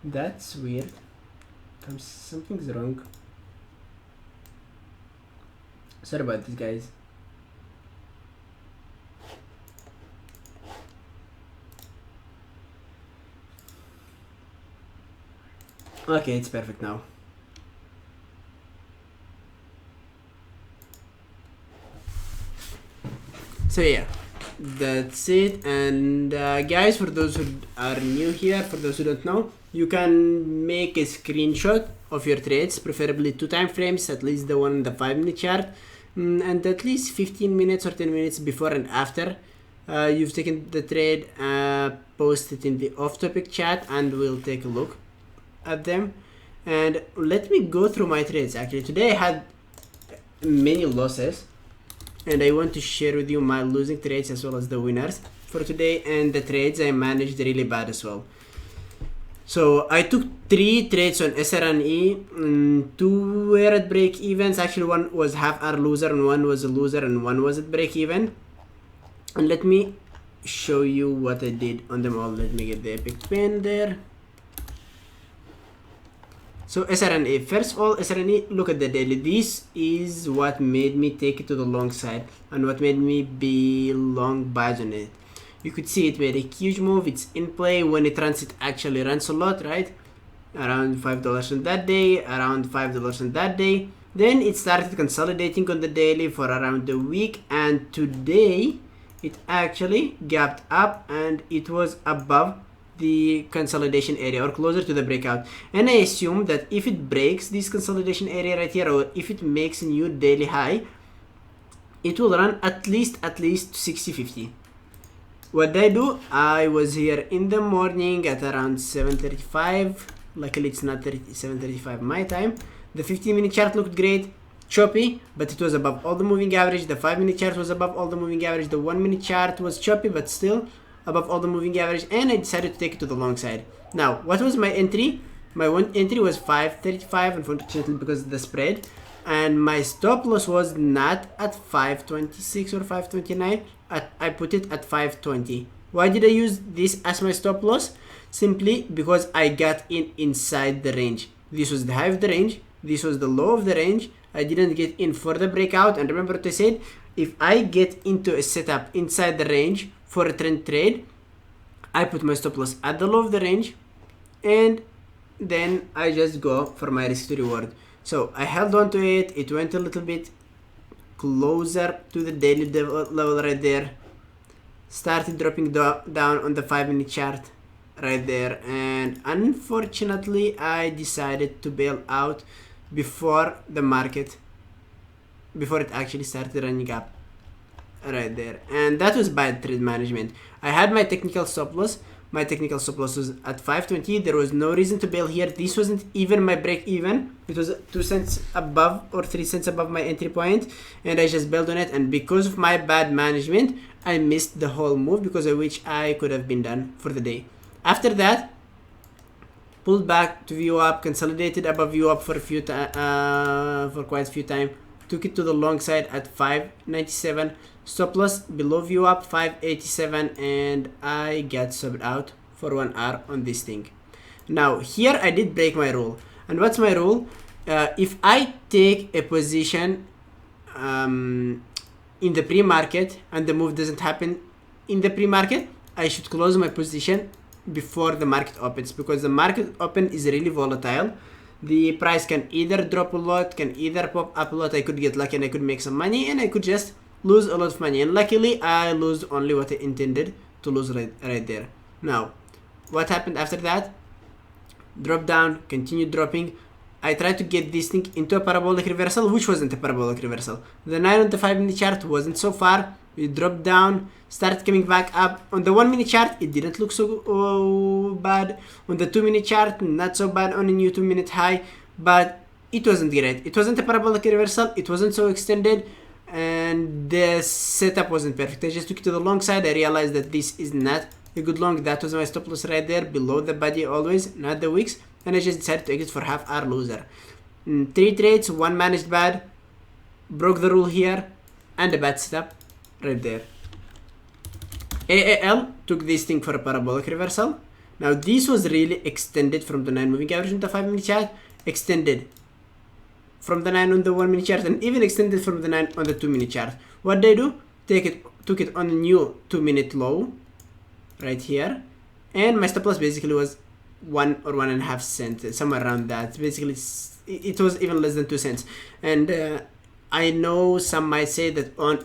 That's weird. Something's wrong. Sorry about this, guys. Okay, it's perfect now. So yeah, that's it. And guys, for those who are new here, for those who don't know, you can make a screenshot of your trades, preferably 2 time frames, at least the one in the 5-minute chart, and at least 15 minutes or 10 minutes before and after you've taken the trade. Post it in the off-topic chat and we'll take a look at them. And let me go through my trades. Actually, today I had many losses, and I want to share with you my losing trades as well as the winners for today, and the trades I managed really bad as well. So I took 3 trades on SRNE, 2 were at break evens. Actually, one was half hour loser and one was a loser and one was at break even. And let me show you what I did on them all. Let me get the epic pen there. So SRNE, first of all, SRNE, look at the daily. This is what made me take it to the long side and what made me be long buys on it. You could see it made a huge move. It's in play. When it runs, it actually runs a lot, right? Around $5 on that day, around $5 on that day. Then it started consolidating on the daily for around a week, and today it actually gapped up and it was above the consolidation area or closer to the breakout. And I assume that if it breaks this consolidation area right here, or if it makes a new daily high, it will run at least 60.50. What did I do? I was here in the morning at around 7:35. Luckily it's not 7:35 my time. The 15-minute chart looked great, choppy, but it was above all the moving average. The 5-minute chart was above all the moving average. The 1-minute chart was choppy, but still above all the moving average, and I decided to take it to the long side. Now, what was my entry? My one entry was 5.35, unfortunately because of the spread, and my stop loss was not at 5.26 or 5.29. I put it at 5.20. Why did I use this as my stop loss? Simply because I got in inside the range. This was the high of the range, this was the low of the range. I didn't get in for the breakout, and remember what I said, if I get into a setup inside the range for a trend trade, I put my stop loss at the low of the range, and then I just go for my risk to reward. So I held on to it. It went a little bit closer to the daily level right there, started dropping down on the 5-minute chart right there, and unfortunately I decided to bail out before it actually started running up right there, and that was bad trade management. I had my technical stop loss. My technical stop loss was at 5.20. There was no reason to bail here. This wasn't even my break even. It was 2 cents above or 3 cents above my entry point, and I just bailed on it. And because of my bad management, I missed the whole move, because of which I could have been done for the day. After that, pulled back to VWAP, consolidated above VWAP for quite a few time. Took it to the long side at 5.97. Stop loss below VWAP 5.87, and I got subbed out for 1 hour on this thing. Now here I did break my rule. And what's my rule? If I take a position in the pre-market and the move doesn't happen in the pre-market, I should close my position before the market opens, because the market open is really volatile. The price can either drop a lot, can either pop up a lot. I could get lucky and I could make some money, and I could just lose a lot of money. And luckily I lose only what I intended to lose right there. Now what happened after that? Drop down, continued dropping. I tried to get this thing into a parabolic reversal, which wasn't a parabolic reversal. The 9 on the 5-minute chart wasn't so far. It dropped down, started coming back up. On the 1-minute chart, it didn't look so bad. On the 2-minute chart, not so bad on a new 2-minute high, but it wasn't great. It wasn't a parabolic reversal, it wasn't so extended, and the setup wasn't perfect. I just took it to the long side. I realized that this is not a good long. That was my stop loss right there, below the body always, not the wicks, and I just decided to exit for half hour loser. 3 trades, 1 managed bad, broke the rule here, and a bad setup right there. AAL took this thing for a parabolic reversal. Now this was really extended from the 9 moving average on the 5 minute chart, extended from the 9 on the 1 minute chart, and even extended from the 9 on the 2 minute chart. What did I do? Took it on a new 2 minute low right here, and my stop loss basically was 1 or 1.5 cents, somewhere around that. Basically it was even less than 2 cents. And I know some might say that on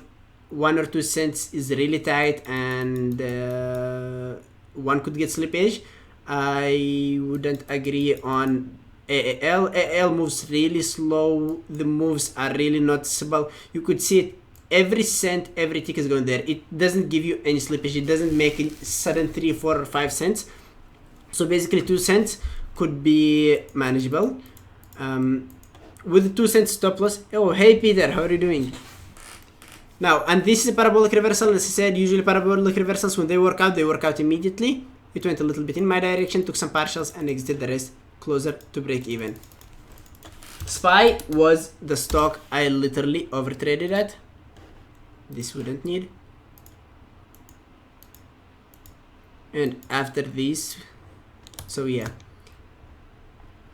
1 or 2 cents is really tight and one could get slippage. I wouldn't agree on AAL. AAL moves really slow. The moves are really noticeable. You could see it every cent, every tick is going there. It doesn't give you any slippage. It doesn't make a sudden 3, 4 or 5 cents. So basically 2 cents could be manageable. With the 2 cents stop loss. Oh, hey Peter, how are you doing? Now, and this is a parabolic reversal. As I said, usually parabolic reversals, when they work out immediately. It went a little bit in my direction, took some partials, and exited the rest closer to break even. SPY was the stock I literally overtraded at. This wouldn't need. And after this, so yeah,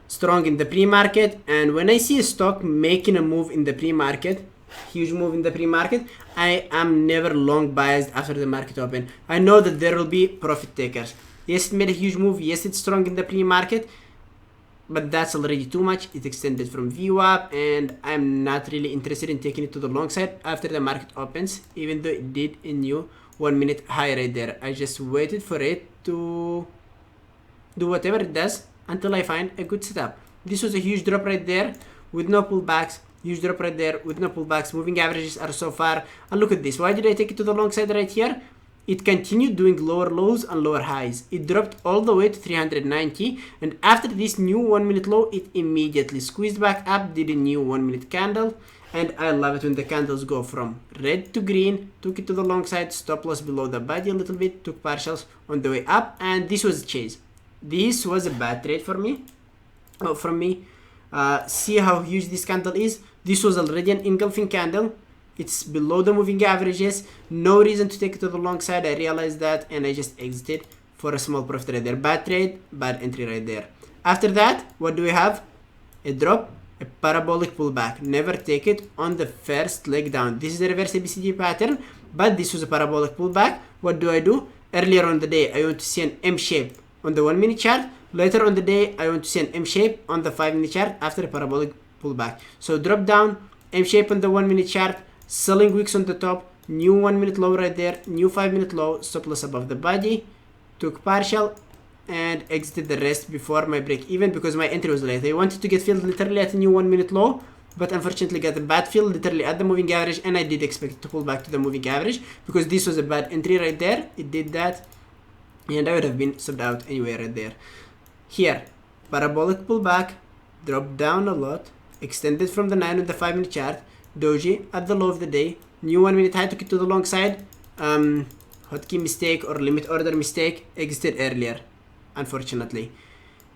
strong in the pre-market. And when I see a stock making a move in the pre-market, huge move in the pre-market, I am never long biased after the market open. I know that there will be profit takers. Yes, it made a huge move. Yes, it's strong in the pre-market, but that's already too much. It extended from VWAP, and I'm not really interested in taking it to the long side after the market opens, even though it did a new 1 minute high right there. I just waited for it to do whatever it does until I find a good setup. This was a huge drop right there with no pullbacks. Huge drop right there with no pullbacks. Moving averages are so far. And look at this. Why did I take it to the long side right here? It continued doing lower lows and lower highs. It dropped all the way to 390. And after this new 1 minute low, it immediately squeezed back up, did a new 1 minute candle. And I love it when the candles go from red to green. Took it to the long side. Stop loss below the body a little bit. Took partials on the way up. And this was a chase. This was a bad trade for me. From me. See how huge this candle is. This was already an engulfing candle. It's below the moving averages. No reason to take it to the long side. I realized that, and I just exited for a small profit right there. Bad trade, bad entry right there. After that, what do we have? A drop, a parabolic pullback. Never take it on the first leg down. This is a reverse ABCD pattern, but this was a parabolic pullback. What do? Earlier on the day, I want to see an M shape on the 1 minute chart. Later on the day, I want to see an M shape on the 5 minute chart after a parabolic pullback. So drop down, M shape on the 1 minute chart, selling wicks on the top, new 1 minute low right there, new 5 minute low, stop loss above the body, took partial, and exited the rest before my break even because my entry was late. I wanted to get filled literally at a new 1 minute low, but unfortunately got a bad fill literally at the moving average, and I did expect it to pull back to the moving average because this was a bad entry right there. It did that, and I would have been stopped out anyway right there. Here, parabolic pullback, dropped down a lot, extended from the 9 on the 5 minute chart, doji at the low of the day, new 1 minute high, took it to the long side, hotkey mistake or limit order mistake, exited earlier, unfortunately.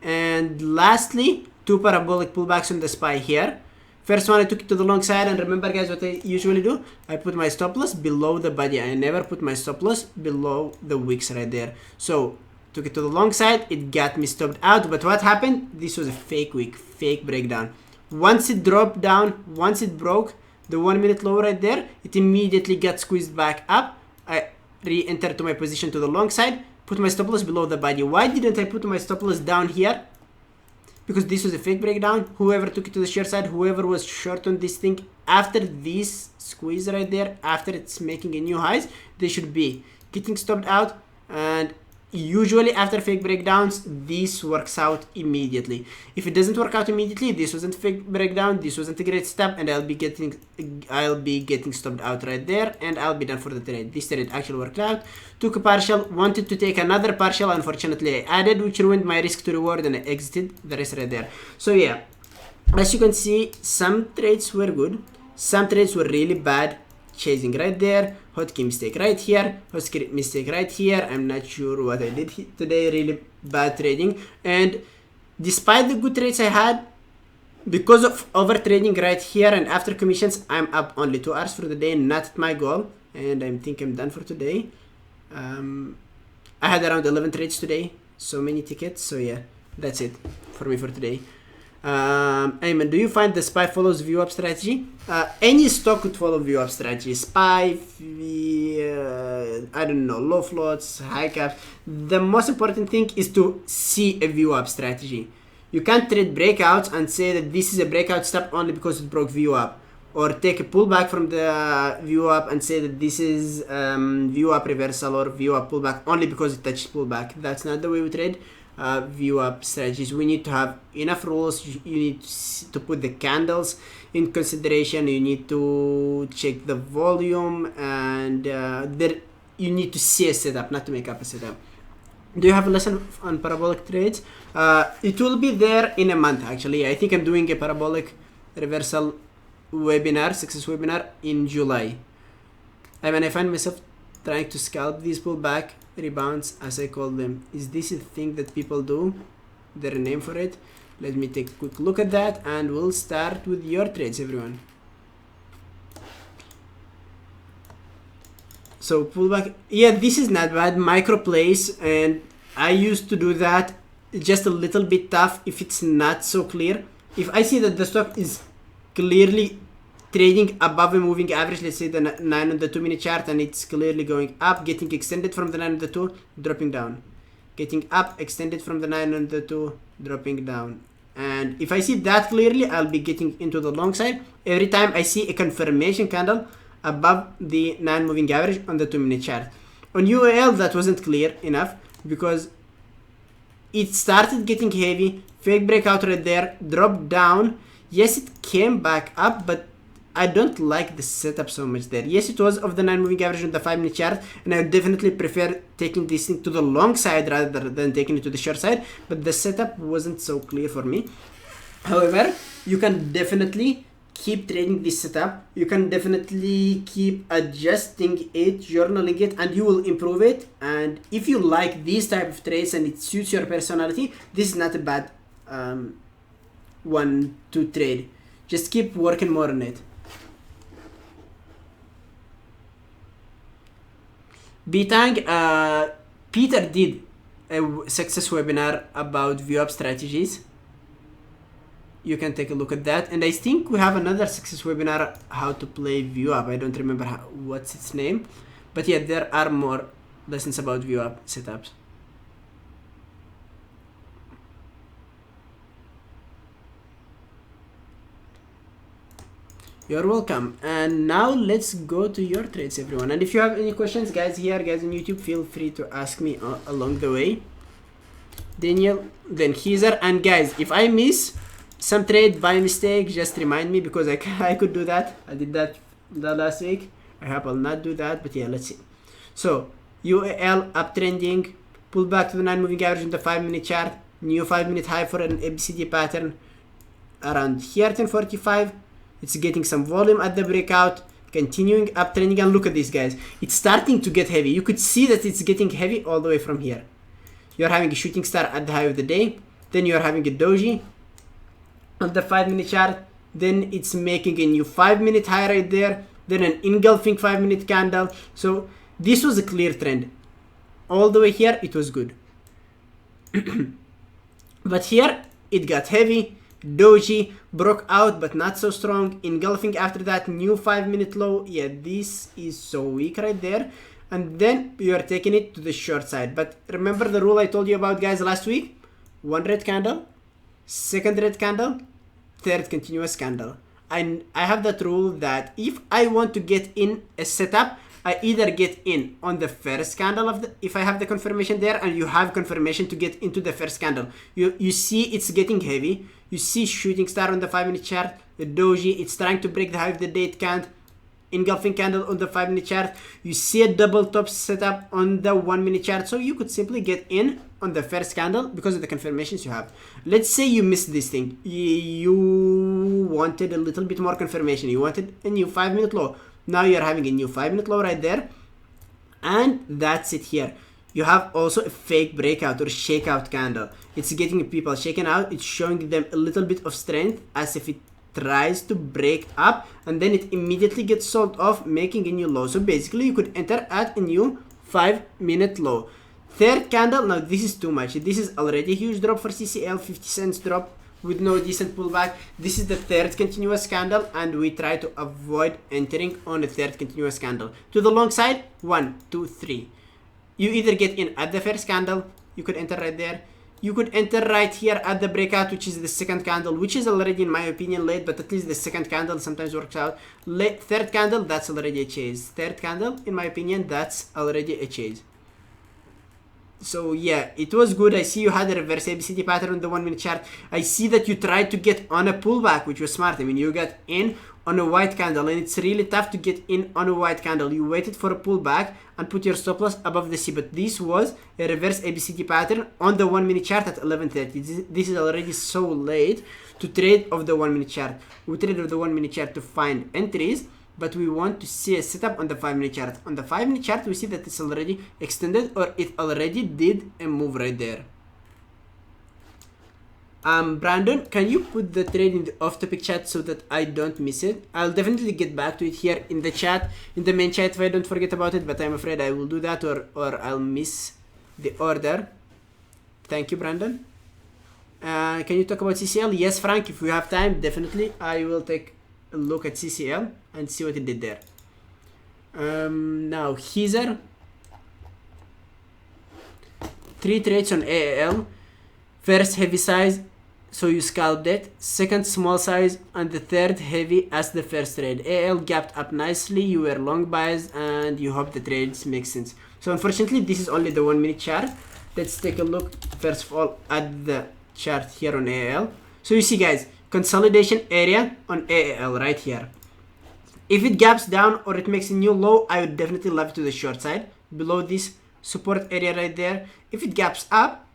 And lastly, 2 parabolic pullbacks on the SPY here. First one, I took it to the long side, and remember guys what I usually do? I put my stop loss below the body. I never put my stop loss below the wicks right there. So took it to the long side, it got me stopped out, but what happened? This was a fake wick, fake breakdown. Once it dropped down, once it broke the 1 minute low right there, it immediately got squeezed back up. I re-entered to my position to the long side, put my stop loss below the body. Why didn't I put my stop loss down here? Because this was a fake breakdown. Whoever took it to the short side, whoever was short on this thing, after this squeeze right there, after it's making a new highs, they should be getting stopped out. And usually after fake breakdowns, this works out immediately. If it doesn't work out immediately, this wasn't fake breakdown, this wasn't a great step, and I'll be getting stopped out right there, and I'll be done for the trade. This trade actually worked out. Took a partial, wanted to take another partial, unfortunately I added, which ruined my risk to reward, and I exited the rest right there. So yeah, as you can see, some trades were good, some trades were really bad. Chasing right there, hotkey mistake right here, hotkey mistake right here. I'm not sure what I did today, really bad trading. And despite the good trades I had, because of over trading right here and after commissions, I'm up only 2 hours for the day, not at my goal, and I think I'm done for today. I had around 11 trades today, so many tickets. So yeah, that's it for me for today. Ayman, do you find the SPY follows VWAP strategy? Any stock could follow VWAP strategy. SPY, I don't know, low floats, high caps. The most important thing is to see a VWAP strategy. You can't trade breakouts and say that this is a breakout stop only because it broke VWAP, or take a pullback from the VWAP and say that this is VWAP reversal or VWAP pullback only because it touched pullback. That's not the way we trade VWAP strategies. We need to have enough rules. You need to put the candles in consideration. You need to check the volume, and you need to see a setup, not to make up a setup. Do you have a lesson on parabolic trades? It will be there in a month actually. I think I'm doing a parabolic reversal webinar, success webinar in July. I mean, I find myself trying to scalp these pullback rebounds, as I call them. Is this a thing that people do? There a name for it? Let me take a quick look at that, and we'll start with your trades, everyone. So pullback, yeah, this is not bad. Micro plays, and I used to do that. Just a little bit tough if it's not so clear. If I see that the stock is clearly trading above a moving average, let's say the 9 on the 2-minute chart, and it's clearly going up, getting extended from the 9 on the 2, dropping down, getting up, extended from the 9 on the 2, dropping down. And if I see that clearly, I'll be getting into the long side. Every time I see a confirmation candle above the 9 moving average on the 2-minute chart. On UAL, that wasn't clear enough because it started getting heavy, fake breakout right there, dropped down. Yes, it came back up, but I don't like the setup so much there. Yes, it was of the 9 moving average on the 5-minute chart, and I definitely prefer taking this thing to the long side rather than taking it to the short side, but the setup wasn't so clear for me. However, you can definitely keep trading this setup. You can definitely keep adjusting it, journaling it, and you will improve it. And if you like these type of trades and it suits your personality, this is not a bad one to trade. Just keep working more on it. Bitang, Peter did a success webinar about VWAP strategies. You can take a look at that, and I think we have another success webinar how to play VWAP. I don't remember what's its name, but yeah, there are more lessons about VWAP setups. You're welcome. And now let's go to your trades, everyone. And if you have any questions, guys on YouTube, feel free to ask me along the way. Daniel, then Heather, and guys, if I miss some trade by mistake, just remind me, because I could do that. I did that the last week. I hope I'll not do that, but yeah, let's see. So UAL uptrending, pull back to the 9 moving average on the 5-minute chart, new 5-minute high for an ABCD pattern around here, 1045. It's getting some volume at the breakout, continuing uptrending, and look at this, guys. It's starting to get heavy. You could see that it's getting heavy all the way from here. You're having a shooting star at the high of the day, then you're having a doji on the 5-minute chart, then it's making a new 5-minute high right there, then an engulfing 5-minute candle. So this was a clear trend. All the way here, it was good. But here, it got heavy. Doji broke out, but not so strong. Engulfing after that, new 5-minute low. Yeah, this is so weak right there. And then you are taking it to the short side. But remember the rule I told you about, guys, last week? 1 red candle, 2nd red candle, 3rd continuous candle. And I have that rule that if I want to get in a setup, I either get in on the 1st candle of the, if I have the confirmation there, and you have confirmation to get into the 1st candle. You see it's getting heavy. You see shooting star on the 5-minute chart, the doji, it's trying to break the high of the day, it can't. Engulfing candle on the 5-minute chart. You see a double top setup on the 1-minute chart. So you could simply get in on the 1st candle because of the confirmations you have. Let's say you missed this thing. You wanted a little bit more confirmation. You wanted a new 5-minute low. Now you're having a new 5-minute low right there. And that's it here. You have also a fake breakout or shakeout candle. It's getting people shaken out. It's showing them a little bit of strength as if it tries to break up, and then it immediately gets sold off, making a new low. So basically you could enter at a new 5-minute low. Third candle, now this is too much. This is already a huge drop for CCL, 50 cents drop with no decent pullback. This is the third continuous candle, and we try to avoid entering on the third continuous candle. To the long side, 1, 2, 3. You either get in at the first candle, you could enter right there. You could enter right here at the breakout, which is the second candle, which is already, in my opinion, late, but at least the second candle sometimes works out. Third candle, that's already a chase. Third candle, in my opinion, that's already a chase. So yeah, it was good. I see you had a reverse ABCD pattern on the 1 minute chart. I see that you tried to get on a pullback, which was smart. I mean, you got in on a white candle, and it's really tough to get in on a white candle. You waited for a pullback and put your stop loss above the C, but this was a reverse ABCD pattern on the 1 minute chart at 11:30. This is already so late to trade off the 1 minute chart. We trade off the 1 minute chart to find entries, but we want to see a setup on the 5 minute chart. On the 5 minute chart, we see that it's already extended, or it already did a move right there. Brandon, can you put the trade in the off-topic chat so that I don't miss it? I'll definitely get back to it here in the chat, in the main chat, if I don't forget about it, but I'm afraid I will do that, or I'll miss the order. Thank you, Brandon. Can you talk about CCL? Yes, Frank, if we have time, definitely I will take a look at CCL and see what it did there. Now, Heezer. 3 trades on AAL. First, heavy size, so you scalped it. Second, small size, and the third, heavy as the first trade. AAL gapped up nicely, you were long biased, and you hope the trades make sense. So unfortunately, this is only the 1 minute chart. Let's take a look, first of all, at the chart here on AAL. So you see, guys, consolidation area on AAL right here. If it gaps down or it makes a new low, I would definitely love it to the short side, below this support area right there. If it gaps up,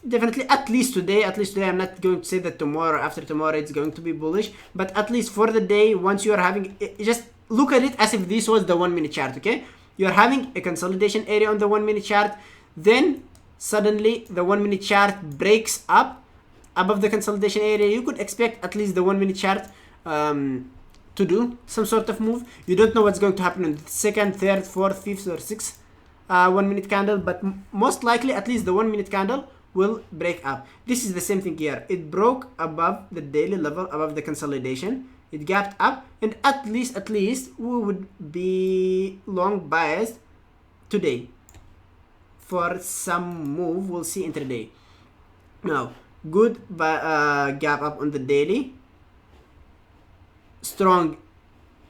definitely at least today, I'm not going to say that tomorrow or after tomorrow it's going to be bullish, but at least for the day, once you are having, just look at it as if this was the 1 minute chart, okay? You are having a consolidation area on the 1 minute chart, then suddenly the 1 minute chart breaks up above the consolidation area. You could expect at least the 1 minute chart to do some sort of move. You don't know what's going to happen in the second, third, fourth, fifth, or sixth 1 minute candle, but most likely at least the 1 minute candle will break up. This is the same thing here. It broke above the daily level, above the consolidation. It gapped up, and at least we would be long biased today for some move. We'll see intraday. Now, good gap up on the daily, strong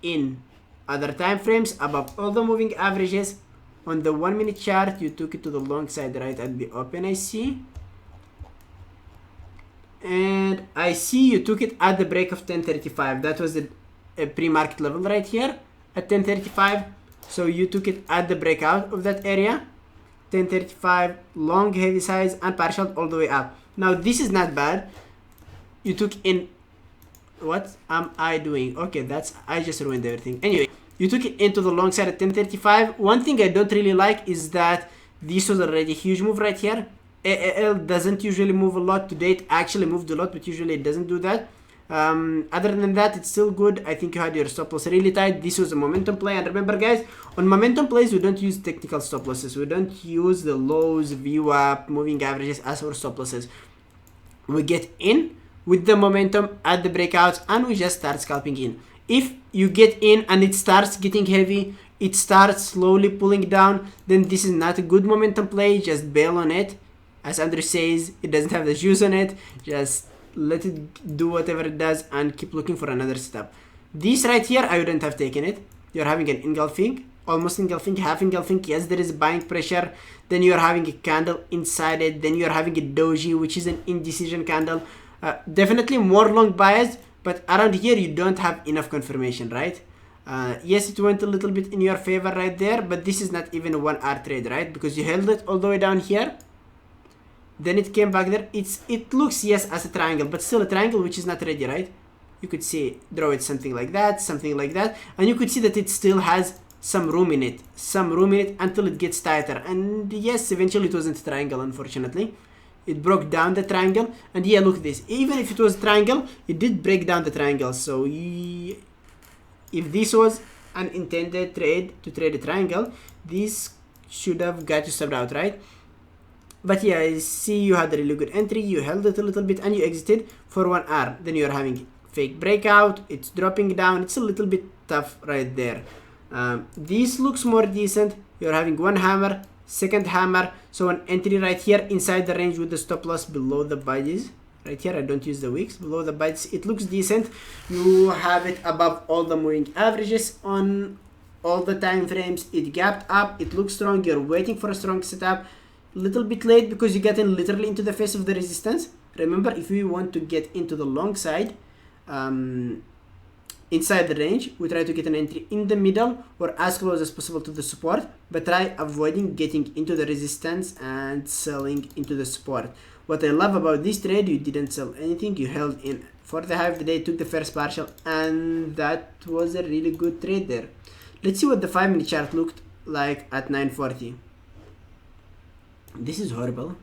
in other time frames, above all the moving averages. On the 1 minute chart, you took it to the long side right at the open, I see. And I see you took it at the break of 10:35. That was a pre-market level right here at 10:35. So you took it at the breakout of that area. 10:35, long, heavy size, and partial all the way up. Now, this is not bad. You took in... What am I doing? Okay, I just ruined everything. Anyway, you took it into the long side at 10:35. One thing I don't really like is that this was already a huge move right here. AAL doesn't usually move a lot. Today it actually moved a lot, but usually it doesn't do that. Other than that, it's still good. I think you had your stop loss really tight. This was a momentum play, and remember, guys, on momentum plays we don't use technical stop losses. We don't use the lows, VWAP, moving averages as our stop losses. We get in with the momentum at the breakouts and we just start scalping in. If you get in and it starts getting heavy, it starts slowly pulling down, then this is not a good momentum play. Just bail on it. As Andrew says, it doesn't have the juice on it. Just let it do whatever it does and keep looking for another setup. This right here, I wouldn't have taken it. You're having an engulfing, almost engulfing, half engulfing. Yes, there is buying pressure. Then you're having a candle inside it. Then you're having a doji, which is an indecision candle. Definitely more long bias, but around here you don't have enough confirmation, right? Yes, it went a little bit in your favor right there, but this is not even a 1 hour trade, right? Because you held it all the way down here. Then it came back there. It looks, yes, as a triangle, but still a triangle which is not ready, right? You could see, draw it something like that, and you could see that it still has some room in it, until it gets tighter. And yes, eventually it wasn't a triangle, unfortunately. It broke down the triangle, and yeah, look at this. Even if it was a triangle, it did break down the triangle. So if this was an intended trade to trade a triangle, this should have got you subbed out, right? But yeah, I see you had a really good entry, you held it a little bit and you exited for 1 hour. Then you're having fake breakout, it's dropping down, it's a little bit tough right there. This looks more decent. You're having one hammer, second hammer, so an entry right here inside the range with the stop loss below the budgies. Right here, I don't use the wicks, below the budgies, it looks decent. You have it above all the moving averages on all the time frames. It gapped up, it looks strong, you're waiting for a strong setup. Little bit late because you get in literally into the face of the resistance. Remember, if we want to get into the long side, inside the range, we try to get an entry in the middle or as close as possible to the support, but try avoiding getting into the resistance and selling into the support. What I love about this trade, you didn't sell anything, you held in for the high of the day, took the first partial, and that was a really good trade there. Let's see what the 5-minute chart looked like at 9:40. This is horrible.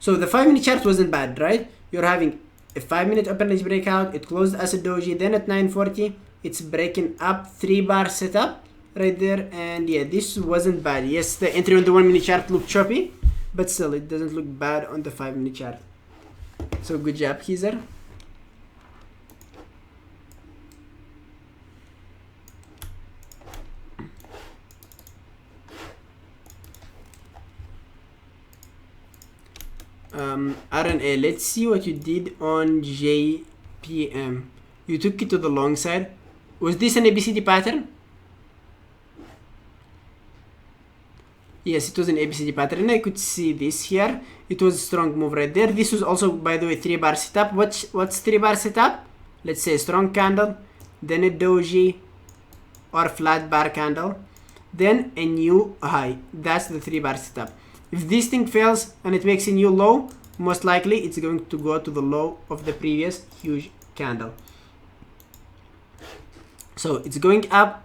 So the 5-minute chart wasn't bad, right? You're having a 5-minute open range breakout, it closed as a doji, then at 9:40 it's breaking up, 3-bar setup right there, and yeah, this wasn't bad. Yes, the entry on the 1-minute chart looked choppy, but still it doesn't look bad on the 5-minute chart. So good job, Kizer. RNA, let's see what you did on JPM. You took it to the long side. Was this an ABCD pattern? Yes, it was an ABCD pattern. I could see this here. It was a strong move right there. This was also, by the way, 3-bar setup. What's 3-bar setup? Let's say a strong candle, then a doji or flat bar candle, then a new high. That's the 3-bar setup. If this thing fails and it makes a new low, most likely it's going to go to the low of the previous huge candle. So it's going up,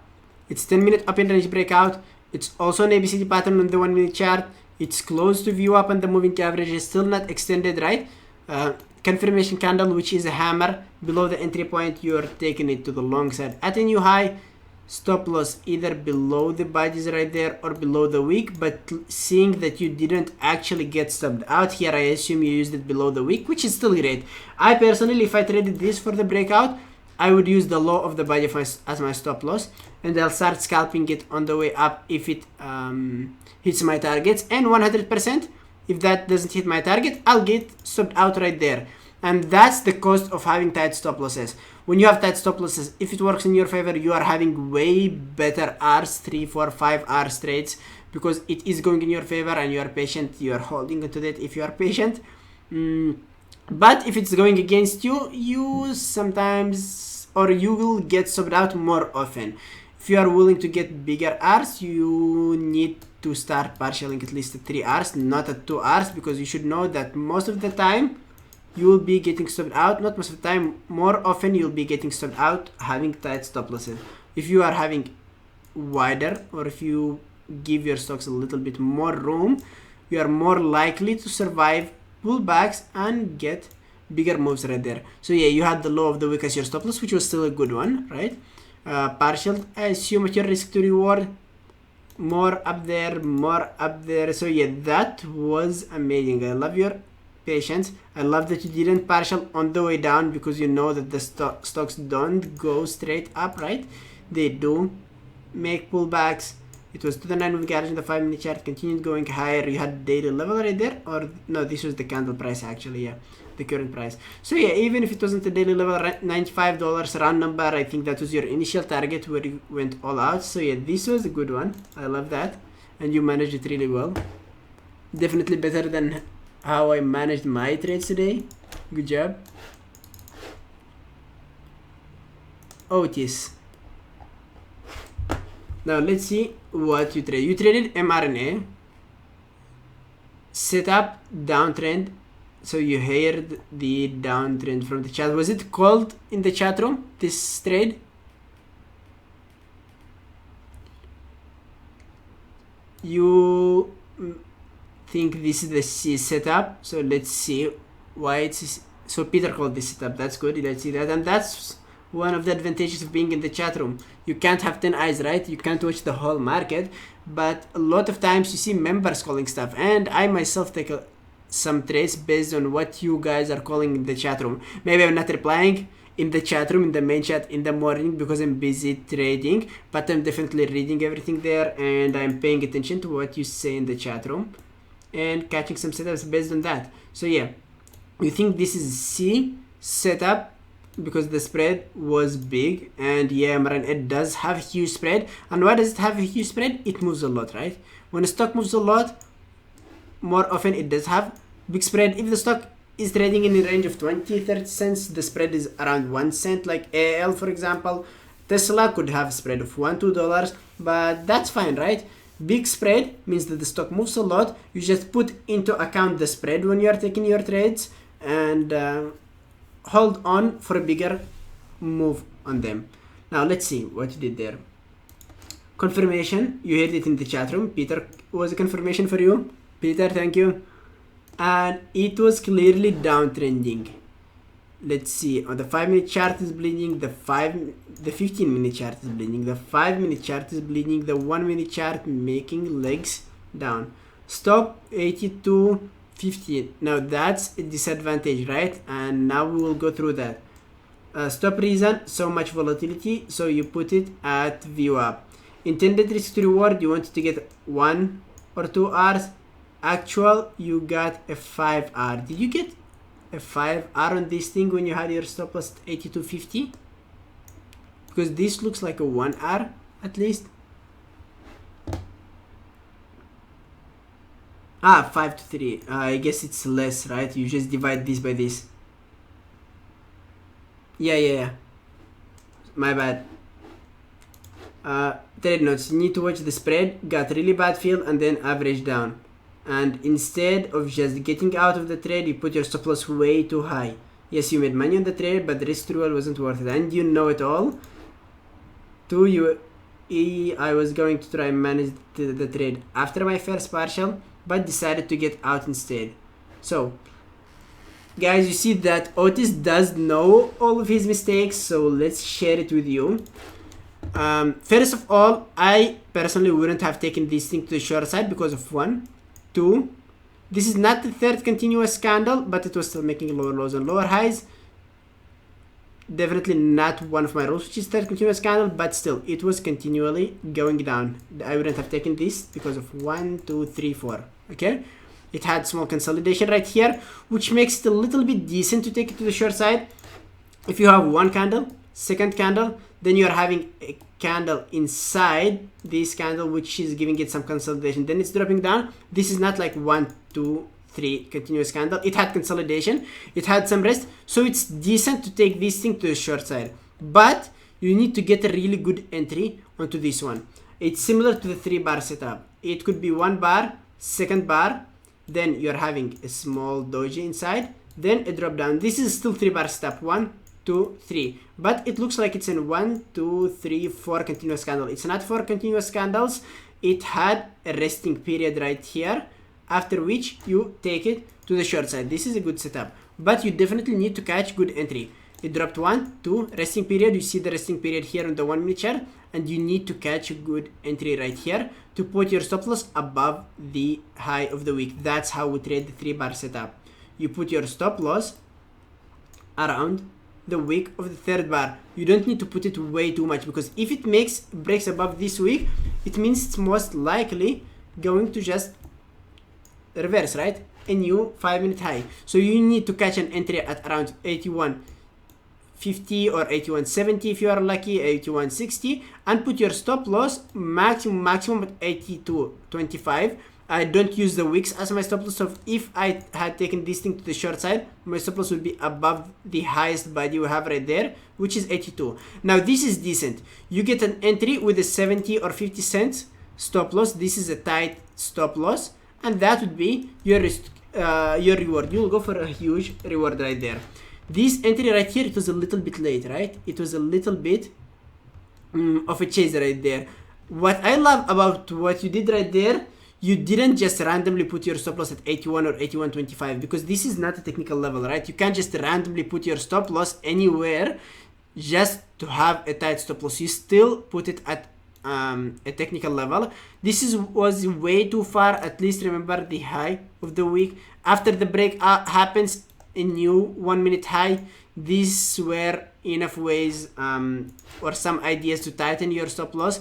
it's 10-minute up in range breakout, it's also an ABCD pattern on the 1-minute chart, it's close to VWAP and the moving average is still not extended, right? Confirmation candle, which is a hammer below the entry point, you're taking it to the long side at a new high. Stop loss either below the budgies right there or below the wick, but seeing that you didn't actually get stopped out here, I assume you used it below the wick, which is still great. I personally, if I traded this for the breakout, I would use the low of the budgie as my stop loss, and I'll start scalping it on the way up if it hits my targets, and 100% if that doesn't hit my target, I'll get stopped out right there. And that's the cost of having tight stop losses. When you have tight stop losses, if it works in your favor, you are having way better Rs, 3, 4, 5 Rs trades, because it is going in your favor and you are patient, you are holding onto that if you are patient. But if it's going against you, you sometimes, or you will get stopped out more often. If you are willing to get bigger Rs, you need to start partialing at least at 3 Rs, not at 2 Rs, because you should know that most of the time, you will be getting stopped out, not most of the time, more often you'll be getting stopped out having tight stop losses. If you are having wider, or if you give your stocks a little bit more room, you are more likely to survive pullbacks and get bigger moves right there. So yeah, you had the low of the week as your stop loss, which was still a good one, right? Partial, I assume at your risk to reward, more up there, more up there. So yeah, that was amazing. I love your patience. I love that you didn't partial on the way down, because you know that the stocks don't go straight up, right? They do make pullbacks. It was to the 9-minute average in the 5-minute chart, continued going higher. You had daily level right there, or no, this was the candle price actually, yeah, the current price. So yeah, even if it wasn't a daily level, $95 round number, I think that was your initial target where you went all out. So yeah, this was a good one. I love that, and you managed it really well. Definitely better than how I managed my trades today. Good job. Otis. Now let's see what you traded. You traded MRNA. Set up downtrend. So you heard the downtrend from the chat. Was it called in the chat room, this trade? You think this is the C setup, so let's see why it's so Peter called this setup. That's good. Let's see that, and that's one of the advantages of being in the chat room. You can't have 10 eyes, right? You can't watch the whole market, but a lot of times you see members calling stuff, and I myself take some trades based on what you guys are calling in the chat room. Maybe I'm not replying in the chat room, in the main chat in the morning because I'm busy trading, but I'm definitely reading everything there, and I'm paying attention to what you say in the chat room and catching some setups based on that. So yeah, you think this is C setup because the spread was big, and yeah, MRNA does have a huge spread. And why does it have a huge spread? It moves a lot, right? When a stock moves a lot, more often it does have big spread. If the stock is trading in a range of 20-30 cents, the spread is around 1 cent, like AAL for example. Tesla could have a spread of $1-2, but that's fine, right? Big spread means that the stock moves a lot. You just put into account the spread when you are taking your trades, and hold on for a bigger move on them. Now let's see what you did there. Confirmation, you heard it in the chat room. Peter was a confirmation for you. Peter, thank you. And it was clearly downtrending. Let's see, on the 5-minute chart is bleeding, the 15-minute chart is bleeding, the 5-minute chart is bleeding, the 1-minute chart making legs down. Stop 82.50. Now that's a disadvantage, right? And now we will go through that. Stop reason, so much volatility, so you put it at VWAP. Intended risk to reward, you wanted to get 1 or 2 Rs. Actual, you got a 5R. Did you get a 5R on this thing when you had your stop loss at 82.50? Because this looks like a 1R at least. 5 to 3. I guess it's less, right? You just divide this by this. Yeah. My bad. Trade notes. You need to watch the spread. Got really bad fill and then average down. And instead of just getting out of the trade, you put your stop loss way too high. Yes, you made money on the trade, but the risk to reward wasn't worth it. And you know it all. 2 UAE, I was going to try and manage the trade after my first partial, but decided to get out instead. So, guys, you see that Otis does know all of his mistakes, so let's share it with you. First of all, I personally wouldn't have taken this thing to the short side because of 1. 2, this is not the third continuous candle, but it was still making lower lows and lower highs. Definitely not one of my rules, which is third continuous candle, but still it was continually going down. I wouldn't have taken this because of 1, 2, 3, 4. Okay, it had small consolidation right here, which makes it a little bit decent to take it to the short side. If you have one candle, second candle, then you are having a candle inside this candle which is giving it some consolidation, then it's dropping down. This is not like 1, 2, 3 continuous candle. It had consolidation, it had some rest, so it's decent to take this thing to the short side, but you need to get a really good entry onto this one. It's similar to the 3-bar setup. It could be 1 bar, second bar, then you're having a small doji inside, then a drop down. This is still 3-bar setup. 1, 2, 3, but it looks like it's in 1, 2, 3, 4 continuous candle. It's not 4 continuous candles. It had a resting period right here, after which you take it to the short side. This is a good setup, but you definitely need to catch good entry. It dropped 1, 2, resting period. You see the resting period here on the 1-minute chart, and you need to catch a good entry right here to put your stop loss above the high of the week. That's how we trade the 3-bar setup. You put your stop loss around the wick of the 3rd bar. You don't need to put it way too much, because if it breaks above this wick, it means it's most likely going to just reverse, right? A new 5-minute high. So you need to catch an entry at around 81.50 or 81.70 if you are lucky, 81.60, and put your stop loss maximum at 82.25. I don't use the wicks as my stop loss, so if I had taken this thing to the short side, my stop loss would be above the highest body we have right there, which is 82. Now this is decent. You get an entry with a 70 or 50 cents stop loss. This is a tight stop loss, and that would be your reward. You'll go for a huge reward right there. This entry right here, it was a little bit late, right? It was a little bit of a chase right there. What I love about what you did right there, you didn't just randomly put your stop loss at 81 or 81.25, because this is not a technical level, right? You can't just randomly put your stop loss anywhere. just to have a tight stop loss. You still put it at a technical level. This was way too far. At least remember the high of the week. After the break happens, a new 1 minute high. These were enough ways or some ideas to tighten your stop loss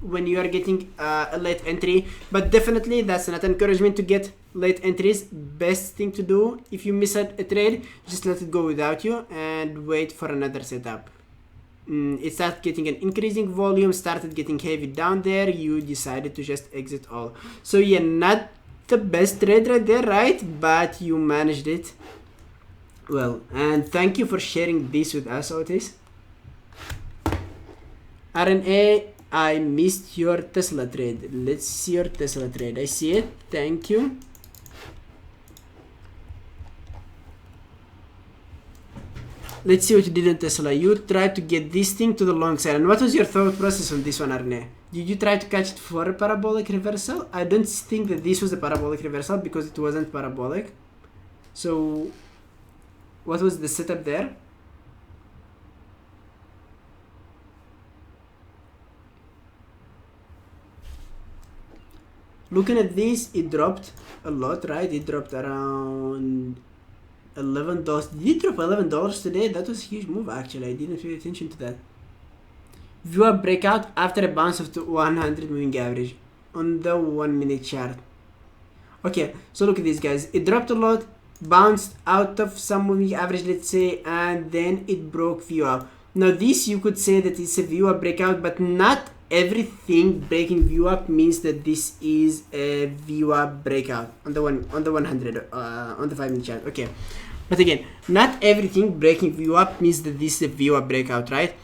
when you are getting a late entry. But definitely that's not encouragement to get late entries. Best thing to do, if you miss a trade, just let it go without you and wait for another setup. It started getting an increasing volume, started getting heavy down there, you decided to just exit all. So yeah, not the best trade right there, right? But you managed it well, and thank you for sharing this with us, Otis. RNA, I missed your Tesla trade. Let's see your Tesla trade. I see it. Thank you. Let's see what you did in Tesla. You tried to get this thing to the long side. And what was your thought process on this one, RNA? Did you try to catch it for a parabolic reversal? I don't think that this was a parabolic reversal because it wasn't parabolic. So what was the setup there? Looking at this, it dropped a lot, right? It dropped around $11. Did it drop $11 today? That was a huge move, actually. I didn't pay attention to that. VWAP breakout after a bounce of the 100 moving average on the 1 minute chart. Okay, so look at these guys. It dropped a lot, bounced out of some moving average, let's say, and then it broke VWAP. Now this, you could say that it's a VWAP breakout, but not everything breaking VWAP means that this is a VWAP breakout on the 100 on the 5 minute chart. Okay, but again, not everything breaking VWAP means that this is a VWAP breakout, right?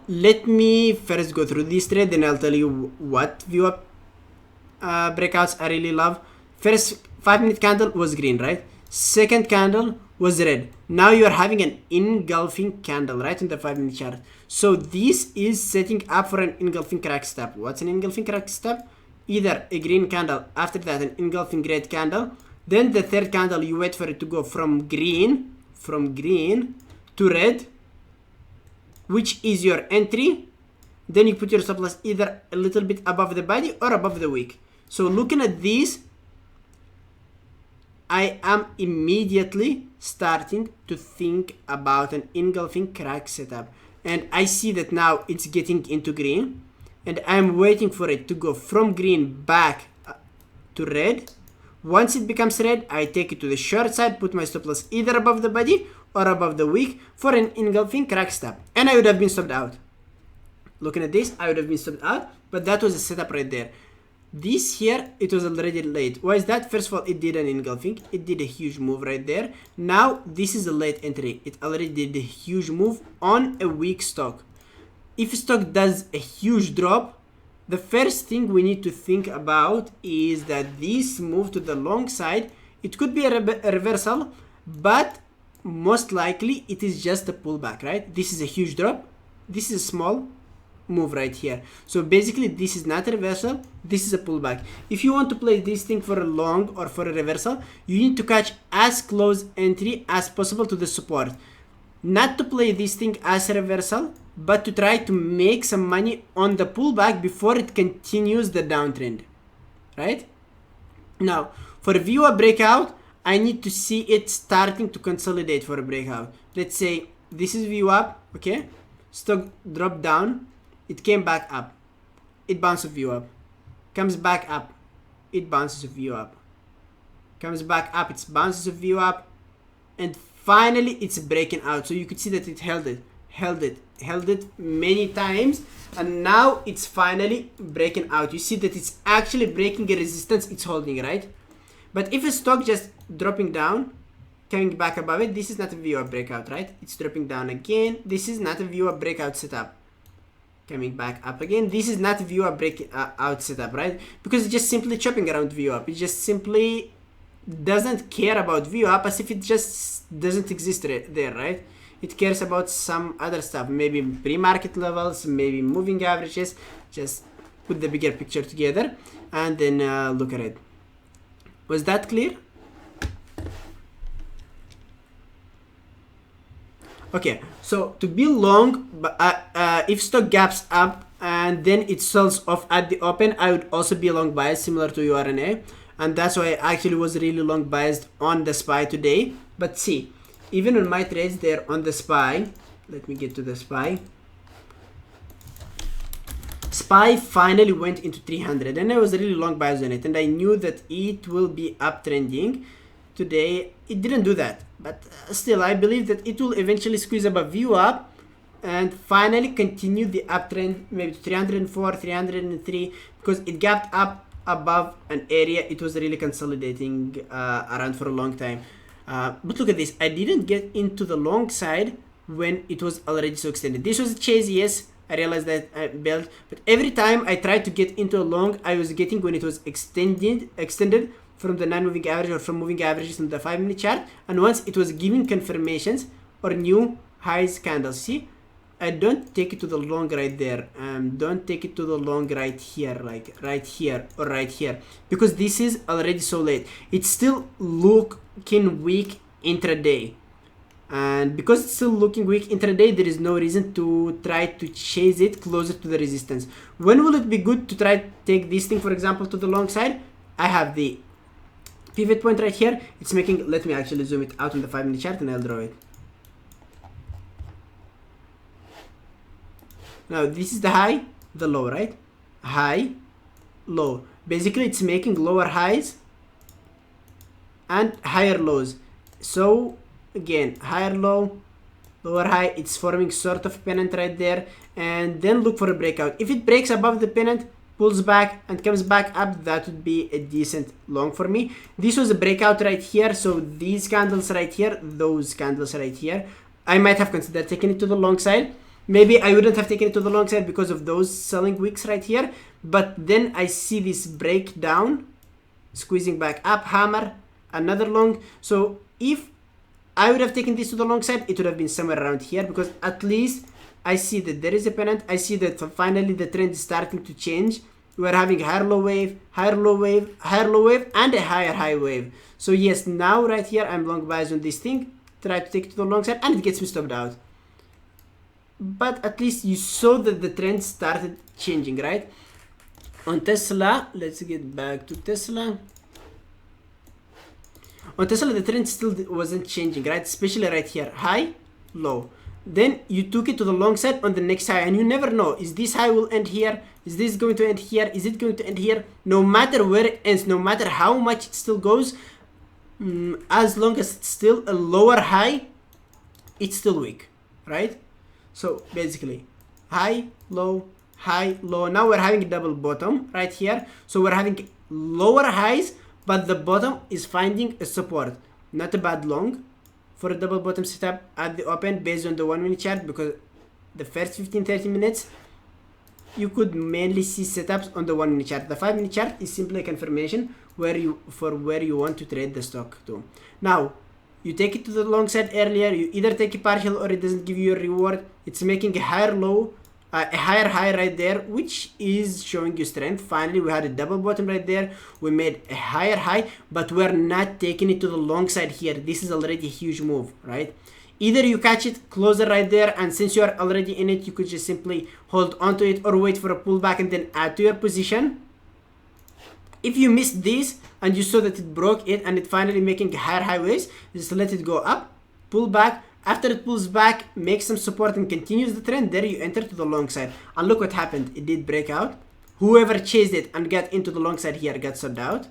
Let me first go through this trade, then I'll tell you what VWAP breakouts I really love. First 5 minute candle was green, right? Second candle was red. Now you are having an engulfing candle, right, in the 5 minute chart. So this is setting up for an engulfing crack step. What's an engulfing crack step? Either a green candle, after that an engulfing red candle, then the third candle you wait for it to go from green to red, which is your entry. Then you put your stop loss either a little bit above the body or above the wick. So looking at these, I am immediately starting to think about an engulfing crack setup. And I see that now it's getting into green. And I'm waiting for it to go from green back to red. Once it becomes red, I take it to the short side, put my stop loss either above the body or above the wick for an engulfing crack step. And I would have been stopped out. Looking at this, I would have been stopped out. But that was a setup right there. This here, it was already late. Why is that? First of all, it did an engulfing. It did a huge move right there. Now, this is a late entry. It already did a huge move on a weak stock. If a stock does a huge drop, the first thing we need to think about is that this move to the long side, it could be a reversal, but most likely it is just a pullback, right? This is a huge drop. This is a small move right here. So basically this is not a reversal, this is a pullback. If you want to play this thing for a long or for a reversal, you need to catch as close entry as possible to the support. Not to play this thing as a reversal, but to try to make some money on the pullback before it continues the downtrend, right? Now for a VWAP breakout, I need to see it starting to consolidate for a breakout. Let's say this is VWAP, okay? Stock dropped down. It came back up. It bounces a VWAP. Comes back up. It bounces a VWAP. Comes back up. It bounces a VWAP. And finally, it's breaking out. So you could see that it held it many times. And now it's finally breaking out. You see that it's actually breaking a resistance it's holding, right? But if a stock just dropping down, coming back above it, this is not a VWAP breakout, right? It's dropping down again. This is not a VWAP breakout setup. Coming back up again. This is not a VWAP breakout setup, right? Because it's just simply chopping around VWAP. It just simply doesn't care about VWAP as if it just doesn't exist there, right? It cares about some other stuff, maybe pre-market levels, maybe moving averages. Just put the bigger picture together and then look at it. Was that clear? Okay, so to be long, if stock gaps up and then it sells off at the open, I would also be long biased, similar to URNA, and that's why I actually was really long biased on the SPY today. But see, even on my trades there on the SPY, let me get to the SPY. SPY finally went into 300 and I was really long biased on it, and I knew that it will be uptrending. Today it didn't do that, but still I believe that it will eventually squeeze above VWAP and finally continue the uptrend, maybe to 304, 303, because it gapped up above an area it was really consolidating around for a long time. But look at this, I didn't get into the long side when it was already so extended. This was a chase, yes, I realized that I built, but every time I tried to get into a long, I was getting when it was extended from the non-moving average or from moving averages on the 5-minute chart, and once it was giving confirmations or new highs candles. See, I don't take it to the long right there, don't take it to the long right here, like right here or right here, because this is already so late. It's still looking weak intraday, and because it's still looking weak intraday, there is no reason to try to chase it closer to the resistance. When will it be good to try to take this thing, for example, to the long side? I have the pivot point right here. It's making, let me actually zoom it out on the 5-minute chart and I'll draw it. Now this is the high, the low, right? High, low. Basically it's making lower highs and higher lows. So again, higher low, lower high, it's forming sort of pennant right there, and then look for a breakout. If it breaks above the pennant, pulls back and comes back up, that would be a decent long for me. This was a breakout right here, so these candles right here, those candles right here, I might have considered taking it to the long side. Maybe I wouldn't have taken it to the long side because of those selling wicks right here, but then I see this breakdown, squeezing back up, hammer, another long. So if I would have taken this to the long side, it would have been somewhere around here, because at least I see that there is a pennant. I see that finally the trend is starting to change. We're having higher low wave, higher low wave, higher low wave, and a higher high wave. So yes, now right here I'm long biased on this thing. Try to take it to the long side and it gets me stopped out. But at least you saw that the trend started changing, right? On Tesla, let's get back to Tesla. On Tesla, the trend still wasn't changing, right? Especially right here, high, low. Then you took it to the long side on the next high, and you never know, is this high will end here? Is this going to end here? Is it going to end here? No matter where it ends, no matter how much it still goes, as long as it's still a lower high, it's still weak, right? So basically, high, low, high, low. Now we're having a double bottom right here. So we're having lower highs, but the bottom is finding a support. Not a bad long for a double bottom setup at the open based on the 1-minute chart, because the first 15-30 minutes you could mainly see setups on the 1-minute chart. The 5-minute chart is simply a confirmation where you want to trade the stock to. Now you take it to the long side earlier, you either take a partial or it doesn't give you a reward. It's making a higher low, a higher high right there, which is showing you strength. Finally we had a double bottom right there, we made a higher high, but we're not taking it to the long side here. This is already a huge move, right? Either you catch it closer right there, and since you are already in it, you could just simply hold onto it or wait for a pullback and then add to your position. If you missed this and you saw that it broke it and it finally making higher high waves, just let it go up, pull back. After it pulls back, makes some support and continues the trend, there you enter to the long side. And look what happened, it did break out. Whoever chased it and got into the long side here got sold out.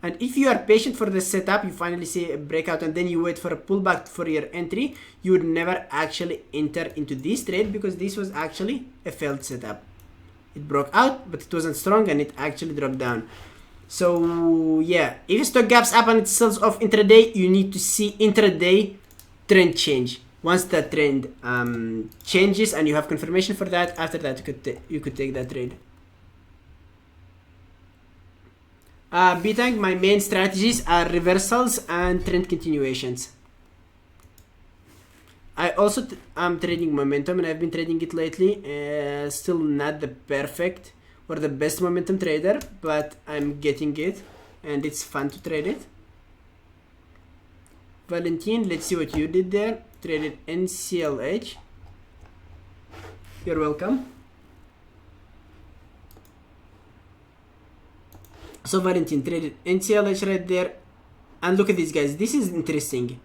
And if you are patient for the setup, you finally see a breakout and then you wait for a pullback for your entry, you would never actually enter into this trade, because this was actually a failed setup. It broke out, but it wasn't strong and it actually dropped down. So yeah, if stock gaps up and it sells off intraday, you need to see intraday trend change. Once that trend changes and you have confirmation for that, after that you could take that trade. B-Tank, my main strategies are reversals and trend continuations. I also am trading momentum, and I've been trading it lately. Still not the perfect or the best momentum trader, but I'm getting it and it's fun to trade it. Valentin, let's see what you did there. traded NCLH. You're welcome. So Valentin traded NCLH right there. And look at these guys. This is interesting.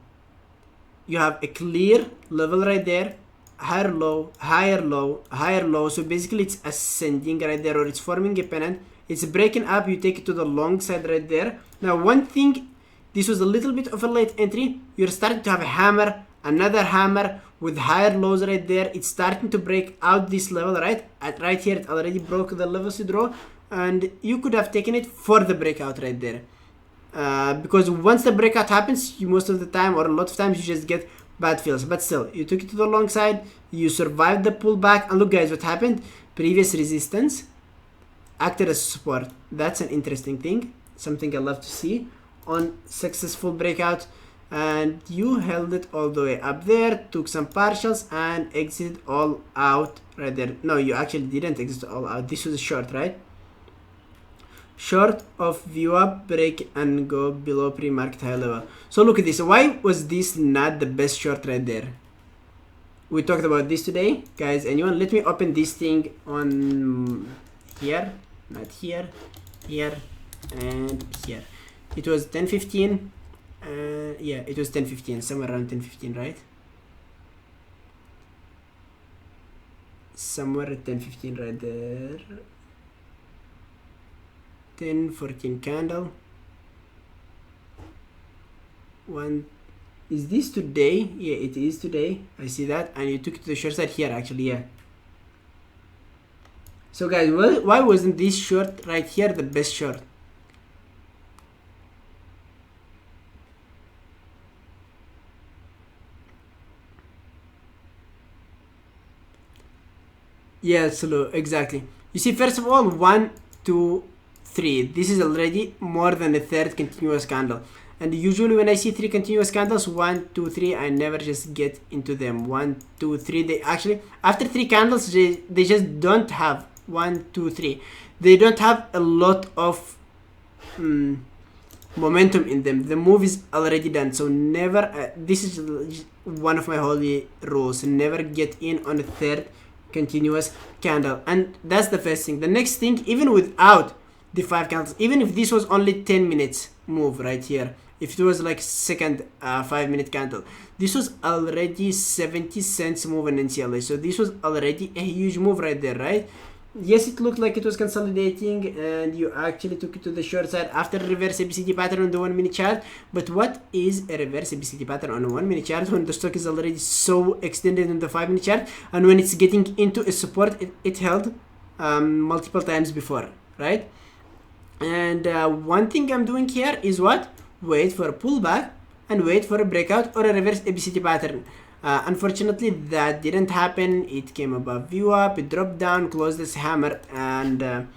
You have a clear level right there. Higher low, higher low, higher low. So basically it's ascending right there, or it's forming a pennant. It's breaking up. You take it to the long side right there. Now one thing, this was a little bit of a late entry. You're starting to have a hammer, another hammer with higher lows right there. It's starting to break out this level, right? Right here, it already broke the levels to draw. And you could have taken it for the breakout right there. Because once the breakout happens, you most of the time, or a lot of times, you just get bad feels. But still, you took it to the long side, you survived the pullback, and look guys, what happened? Previous resistance acted as support. That's an interesting thing, something I love to see on successful breakout. And you held it all the way up there, took some partials, and exited all out right there. No, you actually didn't exit all out. This was a short, right? Short of VWAP, break and go below pre-market high level. So look at this. Why was this not the best short right there? We talked about this today, guys. Anyone? Let me open this thing on here, not here, here, and here. It was 10:15. Yeah, it was 10:15, somewhere around 10:15, right? Somewhere at 10:15 right there. 10:14 candle. One, is this today? Yeah, it is today. I see that. And you took it to the short side here actually, yeah. So guys, why wasn't this short right here the best short? Yeah, slow, exactly. You see, first of all, 1, 2, 3. This is already more than a third continuous candle. And usually when I see 3 continuous candles, 1, 2, 3, I never just get into them. 1, 2, 3. They actually, after 3 candles, they just don't have 1, 2, 3. They don't have a lot of momentum in them. The move is already done. So never, this is one of my holy rules. Never get in on a third continuous candle. And that's the first thing. The next thing, even without the 5 candles, even if this was only 10 minutes move right here, if it was like second 5-minute candle, this was already 70 cents move in NCLH. So this was already a huge move right there, right? Yes, it looked like it was consolidating, and you actually took it to the short side after a reverse ABCD pattern on the 1-minute chart. But what is a reverse ABCD pattern on a 1-minute chart when the stock is already so extended on the 5-minute chart, and when it's getting into a support it held multiple times before, right? And one thing I'm doing here is what? Wait for a pullback and wait for a breakout or a reverse ABCD pattern. Unfortunately, that didn't happen. It came above VWAP, it dropped down, closed this hammer, and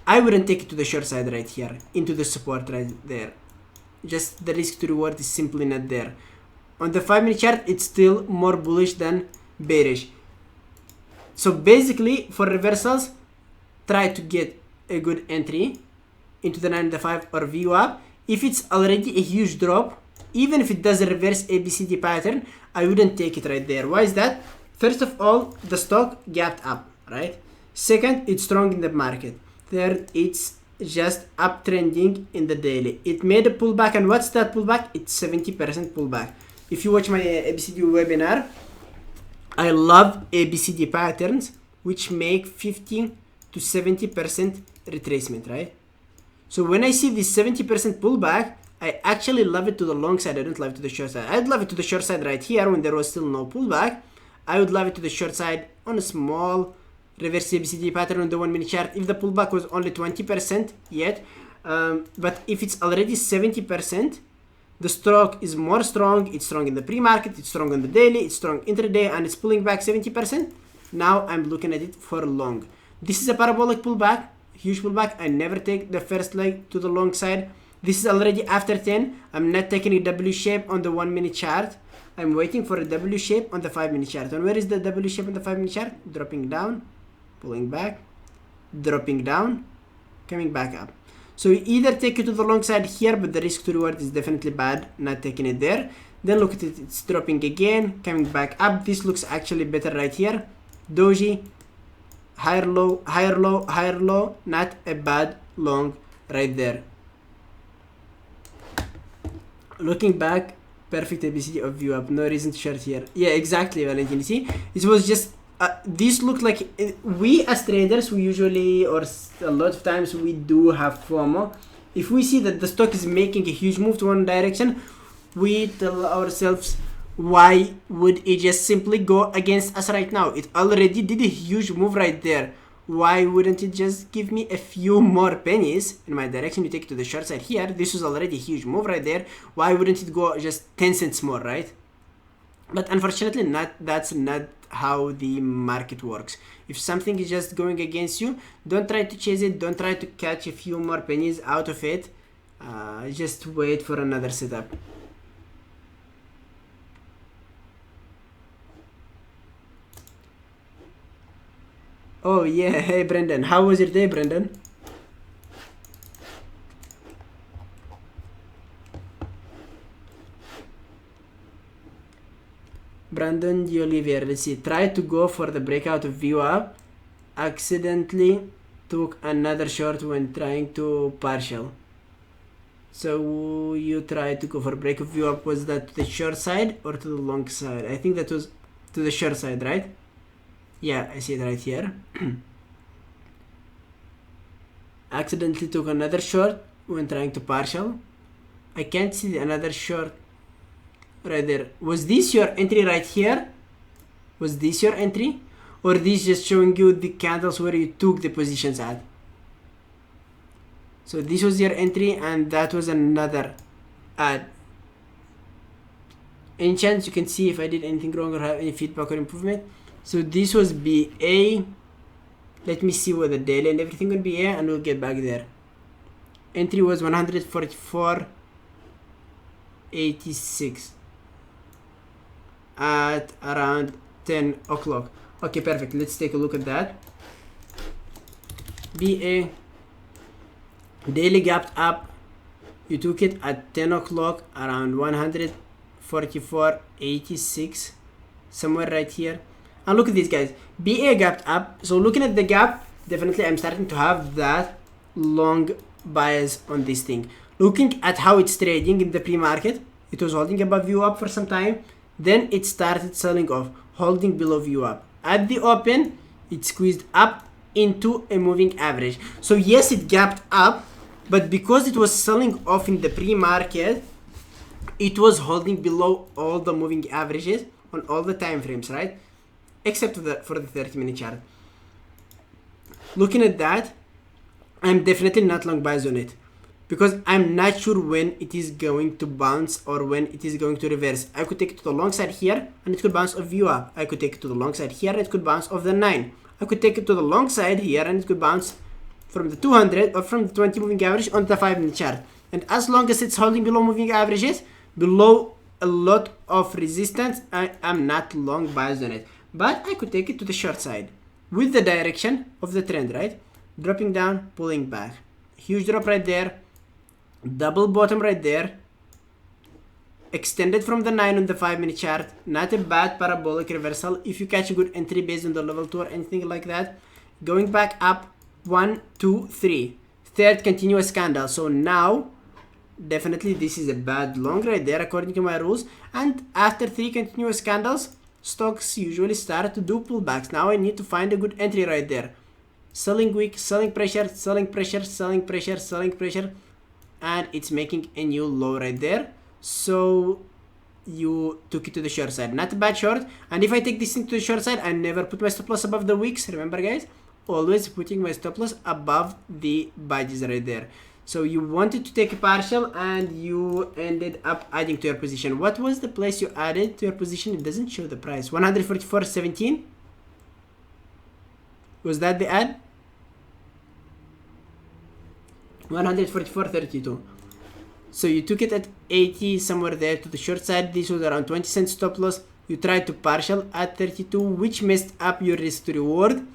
I wouldn't take it to the short side right here, into the support right there. Just the risk to reward is simply not there. On the 5-minute chart, it's still more bullish than bearish. So basically, for reversals, try to get a good entry into the 9 and the 5 or VWAP. If it's already a huge drop, even if it does a reverse ABCD pattern, I wouldn't take it right there. Why is that? First of all, the stock gapped up, right? Second, it's strong in the market. Third, it's just uptrending in the daily. It made a pullback, and what's that pullback? It's 70% pullback. If you watch my ABCD webinar, I love ABCD patterns which make 50 to 70% retracement, right? So when I see this 70% pullback, I actually love it to the long side. I don't love it to the short side. I'd love it to the short side right here when there was still no pullback. I would love it to the short side on a small reverse ABCD pattern on the 1-minute chart if the pullback was only 20% yet. But if it's already 70%, the stock is more strong. It's strong in the pre-market, it's strong on the daily, it's strong intraday, and it's pulling back 70%. Now I'm looking at it for long. This is a parabolic pullback, huge pullback. I never take the first leg to the long side. This is already after 10. I'm not taking a W shape on the 1-minute chart. I'm waiting for a W shape on the 5-minute chart. And where is the W shape on the 5-minute chart? Dropping down, pulling back, dropping down, coming back up. So you either take it to the long side here, but the risk to reward is definitely bad not taking it there. Then look at it, it's dropping again, coming back up. This looks actually better right here. Doji, higher low, higher low, higher low. Not a bad long right there. Looking back, perfect ABCD of VWAP. No reason to short here. Yeah, exactly, Valentin. See, it was just this looked like we as traders, we usually, or a lot of times, we do have FOMO. If we see that the stock is making a huge move to one direction, we tell ourselves, why would it just simply go against us right now? It already did a huge move right there. Why wouldn't it just give me a few more pennies in my direction? You take it to the short side here. This was already a huge move right there. Why wouldn't it go just 10 cents more, right? But unfortunately, that's not how the market works. If something is just going against you, don't try to chase it. Don't try to catch a few more pennies out of it. Just wait for another setup. Oh yeah, hey Brendan, how was your day, Brendan? Brandon Olivier, let's see, try to go for the breakout of VWAP, accidentally took another short when trying to partial. So you tried to go for break of VWAP, was that to the short side or to the long side? I think that was to the short side, right? Yeah, I see it right here. Accidentally took another short when trying to partial. I can't see another short right there. Was this your entry right here? Was this your entry? Or this just showing you the candles where you took the positions at? So this was your entry and that was another ad. Any chance you can see if I did anything wrong or have any feedback or improvement? So this was BA. Let me see what the daily and everything will be, and we'll get back there. Entry was 144.86 at around 10 o'clock. Okay, perfect. Let's take a look at that. BA daily gapped up. You took it at 10 o'clock around 144.86, somewhere right here. And look at these guys, BA gapped up. So looking at the gap, definitely I'm starting to have that long bias on this thing. Looking at how it's trading in the pre-market, it was holding above VWAP for some time. Then it started selling off, holding below VWAP. At the open, it squeezed up into a moving average. So yes, it gapped up, but because it was selling off in the pre-market, it was holding below all the moving averages on all the time frames, right? Except for the 30-minute chart. Looking at that, I'm definitely not long biased on it because I'm not sure when it is going to bounce or when it is going to reverse. I could take it to the long side here and it could bounce off VWAP. I could take it to the long side here and it could bounce off the 9. I could take it to the long side here and it could bounce from the 200 or from the 20 moving average on the 5-minute chart. And as long as it's holding below moving averages, below a lot of resistance, I am not long biased on it. But I could take it to the short side with the direction of the trend, right? Dropping down, pulling back. Huge drop right there. Double bottom right there. Extended from the 9 on the 5-minute chart. Not a bad parabolic reversal. If you catch a good entry based on the level 2 or anything like that. Going back up. 1, 2, 3. Third continuous candle. So now, definitely this is a bad long right there according to my rules. And after 3 continuous candles, stocks usually start to do pullbacks. Now I need to find a good entry right there. Selling weak, selling pressure, selling pressure, selling pressure, selling pressure. And it's making a new low right there. So you took it to the short side. Not a bad short. And if I take this thing to the short side, I never put my stop loss above the wicks. Remember guys? Always putting my stop loss above the badges right there. So you wanted to take a partial and you ended up adding to your position. What was the place you added to your position? It doesn't show the price. 144.17. Was that the ad? 144.32. So you took it at 80, somewhere there to the short side. This was around 20 cents stop loss. You tried to partial at 32, which messed up your risk to reward.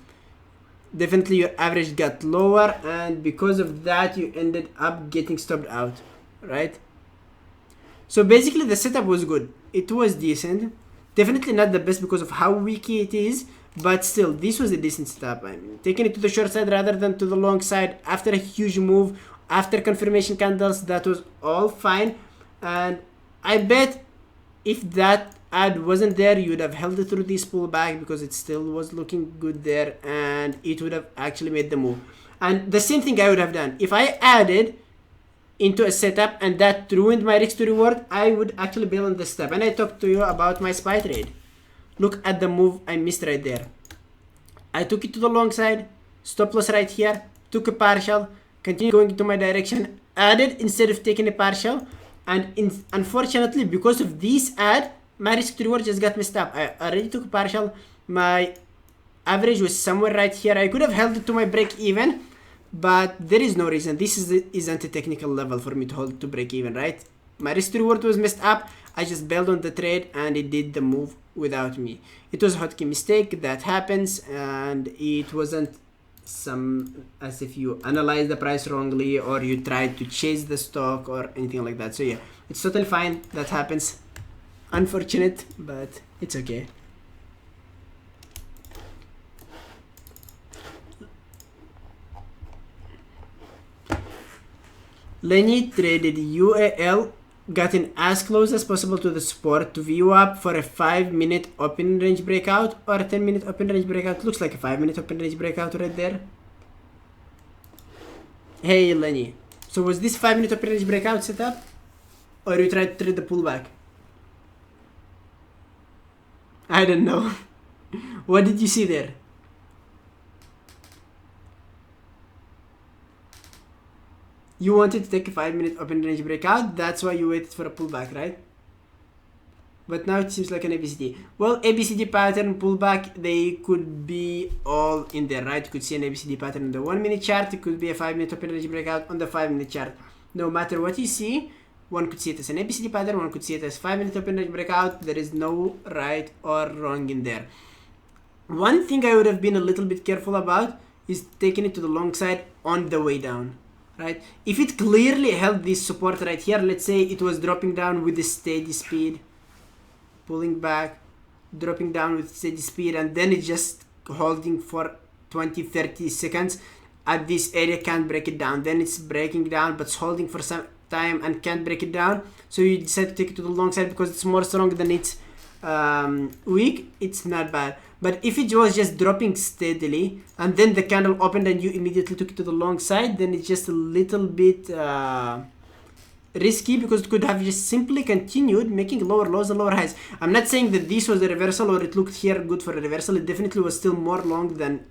definitely your average got lower, and because of that you ended up getting stopped out, right? So basically the setup was good, it was decent, definitely not the best because of how weaky it is, but still this was a decent setup. I mean, taking it to the short side rather than to the long side after a huge move, after confirmation candles, that was all fine. And I bet if that ad wasn't there, you would have held it through this pullback because it still was looking good there, and it would have actually made the move. And the same thing I would have done if I added into a setup and that ruined my risk to reward, I would actually bail on this step. And I talked to you about my SPY trade. Look at the move I missed right there. I took it to the long side, stop loss right here, took a partial, continued going into my direction, added instead of taking a partial, and unfortunately because of this ad, my risk to reward just got messed up. I already took a partial, my average was somewhere right here. I could have held it to my break even, but there is no reason. This isn't a technical level for me to hold to break even, right? My risk to reward was messed up. I just bailed on the trade and it did the move without me. It was a hotkey mistake, that happens, and it wasn't some as if you analyze the price wrongly or you tried to chase the stock or anything like that. So yeah, it's totally fine, that happens. Unfortunate, but it's okay. Lenny traded UAL, got in as close as possible to the support to VWAP for a 5-minute open range breakout or a 10-minute open range breakout. Looks like a 5-minute open range breakout right there. Hey Lenny, so was this 5-minute open range breakout set up, or you tried to trade the pullback? I don't know. What did you see there? You wanted to take a 5-minute open range breakout, that's why you waited for a pullback, right? But now it seems like an ABCD. Well, ABCD pattern, pullback, they could be all in there, right? You could see an ABCD pattern on the 1-minute chart. It could be a 5-minute open range breakout on the 5-minute chart. No matter what you see, one could see it as an ABCD pattern, one could see it as 5-minute open range breakout. There is no right or wrong in there. One thing I would have been a little bit careful about is taking it to the long side on the way down. Right? If it clearly held this support right here, let's say it was dropping down with a steady speed, pulling back, dropping down with steady speed, and then it's just holding for 20-30 seconds at this area, can't break it down, then it's breaking down but it's holding for some time and can't break it down, so you decide to take it to the long side because it's more strong than it's weak, it's not bad. But if it was just dropping steadily and then the candle opened and you immediately took it to the long side, then it's just a little bit risky because it could have just simply continued making lower lows and lower highs. I'm not saying that this was a reversal or it looked here good for a reversal. It definitely was still more long than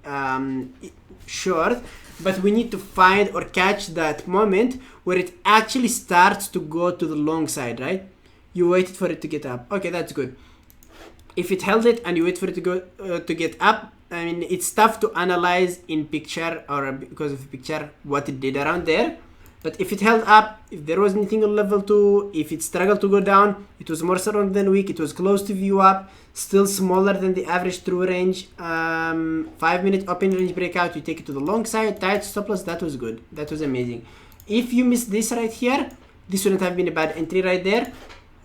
short, but we need to find or catch that moment where it actually starts to go to the long side, right? You waited for it to get up. Okay, that's good. If it held it and you wait for it to go to get up, I mean, it's tough to analyze in picture or because of the picture what it did around there. But if it held up, if there was anything on level 2, if it struggled to go down, it was more strong than weak, it was close to VWAP, still smaller than the average true range, 5-minute open range breakout, you take it to the long side, tight stop loss, that was good, that was amazing. If you miss this right here, this wouldn't have been a bad entry right there,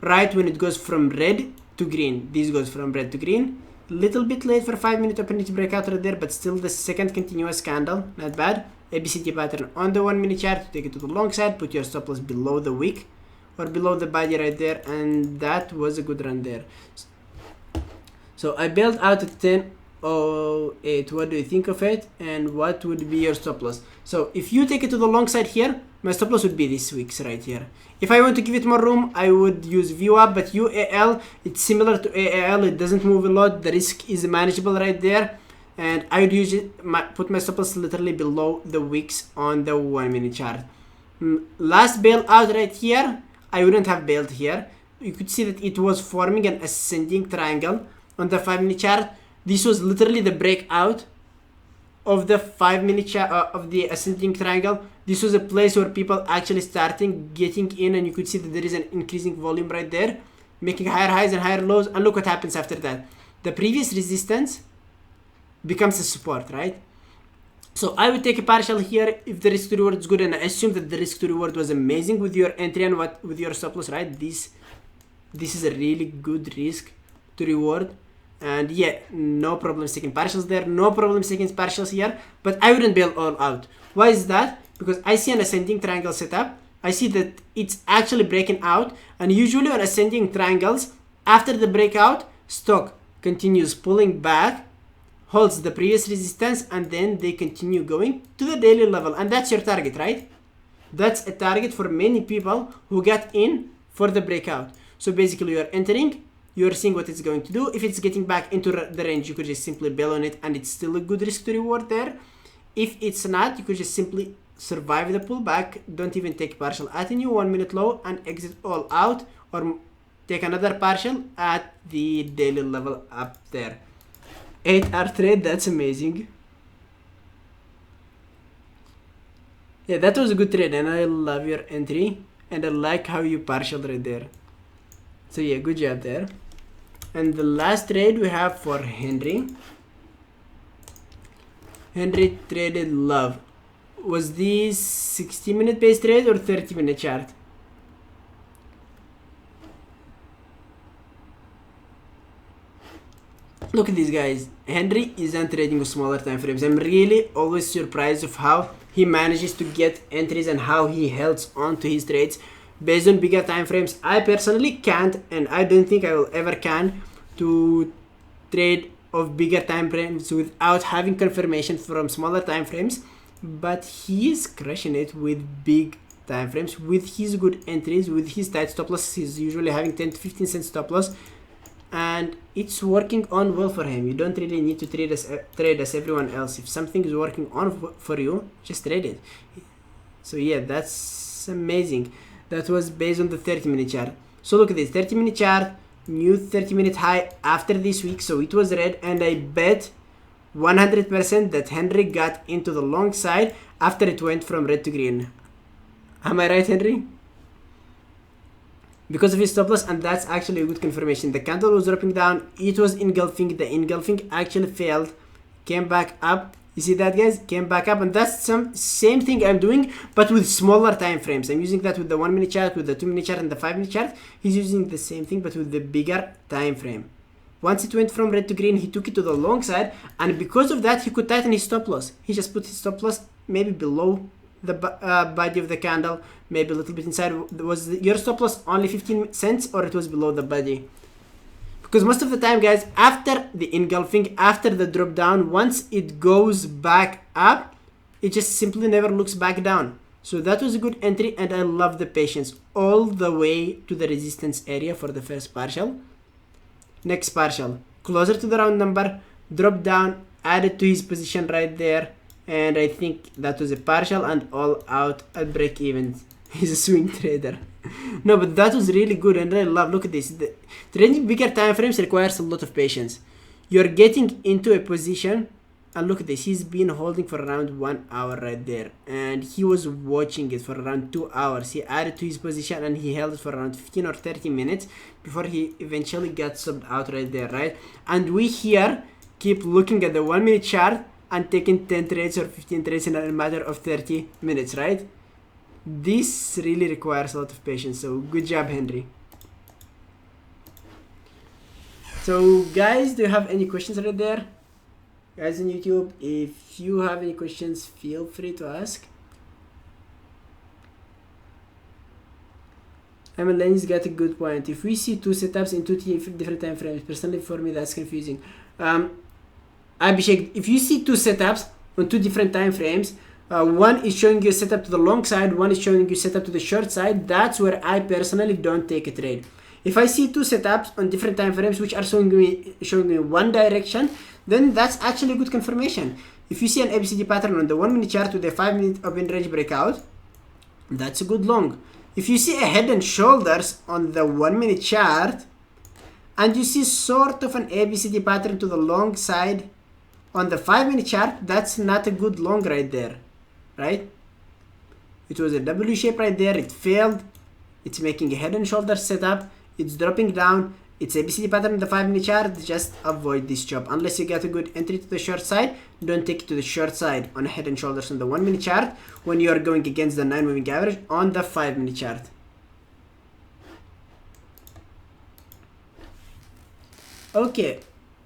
right when it goes from red to green. This goes from red to green. Little bit late for 5-minute open range breakout right there, but still the second continuous candle, not bad. ABCD pattern on the 1-minute chart, take it to the long side, put your stop loss below the wick or below the body right there, and that was a good run there. So I bailed out at 10.08. What do you think of it, and what would be your stop loss? So if you take it to the long side here, my stop loss would be this week's right here. If I want to give it more room, I would use VWAP, but UAL, it's similar to AAL, it doesn't move a lot, the risk is manageable right there, and I would use it, put my stop loss literally below the wicks on the 1-minute chart. Last bail out right here, I wouldn't have bailed here. You could see that it was forming an ascending triangle on the 5-minute chart. This was literally the breakout of the 5-minute chart of the ascending triangle. This was a place where people actually starting getting in, and you could see that there is an increasing volume right there, making higher highs and higher lows, and look what happens after that. The previous resistance becomes a support, right? So I would take a partial here if the risk to reward is good, and I assume that the risk to reward was amazing with your entry and with your stop loss, right? This is a really good risk to reward, and yeah, no problem taking partials there, no problem taking partials here, but I wouldn't bail all out. Why is that? Because I see an ascending triangle setup. I see that it's actually breaking out, and usually on ascending triangles, after the breakout, stock continues pulling back, holds the previous resistance, and then they continue going to the daily level, and that's your target, right? That's a target for many people who got in for the breakout. So basically you're entering, you're seeing what it's going to do. If it's getting back into the range, you could just simply bail on it, and it's still a good risk to reward there. If it's not, you could just simply survive the pullback, don't even take partial at a new 1 minute low and exit all out, or take another partial at the daily level up there. 8-hour trade, that's amazing. Yeah, that was a good trade, and I love your entry, and I like how you partial right there. So yeah, good job there. And the last trade we have for Henry. Henry traded love. Was this 60-minute base trade or 30-minute chart? Look at these guys. Henry isn't trading with smaller time frames. I'm really always surprised of how he manages to get entries and how he holds on to his trades based on bigger time frames. I personally can't, and I don't think I will ever can, to trade of bigger time frames without having confirmation from smaller time frames. But he is crushing it with big time frames, with his good entries, with his tight stop loss. He's usually having 10 to 15 cent stop loss, and it's working on well for him. You don't really need to trade as everyone else. If something is working on for you, just trade it. So yeah, that's amazing. That was based on the 30-minute chart. So look at this 30-minute chart, new 30-minute high after this week. So it was red, and I bet 100% that Henry got into the long side after it went from red to green. Am I right, Henry? Because of his stop loss, and that's actually a good confirmation. The candle was dropping down, it was engulfing, the engulfing actually failed, came back up. You see that, guys? Came back up, and that's some same thing I'm doing, but with smaller time frames. I'm using that with the 1 minute chart, with the 2 minute chart, and the 5 minute chart. He's using the same thing, but with the bigger time frame. Once it went from red to green, he took it to the long side, and because of that, he could tighten his stop loss. He just put his stop loss maybe below the body of the candle, maybe a little bit inside. Was your stop loss only 15 cents, or it was below the body? Because most of the time, guys, after the engulfing, after the drop down, once it goes back up, it just simply never looks back down. So that was a good entry, and I love the patience all the way to the resistance area for the first partial. Next partial, closer to the round number, drop down, added to his position right there, and I think that was a partial and all out at break even. He's a swing trader. No, but that was really good, and I love, look at this. Trading bigger time frames requires a lot of patience. You're getting into a position, and look at this. He's been holding for around 1 hour right there, and he was watching it for around 2 hours. He added to his position, and he held it for around 15 or 30 minutes before he eventually got subbed out right there, right? And we here keep looking at the 1 minute chart and taking 10 trades or 15 trades in a matter of 30 minutes, right? This really requires a lot of patience, so good job, Henry. So guys, do you have any questions right there? Guys on YouTube, if you have any questions, feel free to ask. Elane's got a good point. If we see two setups in two different time frames, personally for me that's confusing. Abhishek, if you see two setups on two different time frames, one is showing you a setup to the long side, one is showing you setup to the short side, that's where I personally don't take a trade. If I see two setups on different time frames which are showing me one direction, then that's actually a good confirmation. If you see an ABCD pattern on the 1 minute chart with a 5 minute open range breakout, that's a good long. If you see a head and shoulders on the 1 minute chart, and you see sort of an ABCD pattern to the long side on the 5 minute chart, that's not a good long right there, right? It was a W shape right there, it failed, it's making a head and shoulders setup, it's dropping down, It's ABCD pattern in the 5-minute chart. Just avoid this job unless you get a good entry to the short side. Don't take it to the short side on a head and shoulders on the 1-minute chart when you are going against the 9-moving average on the 5-minute chart. Okay,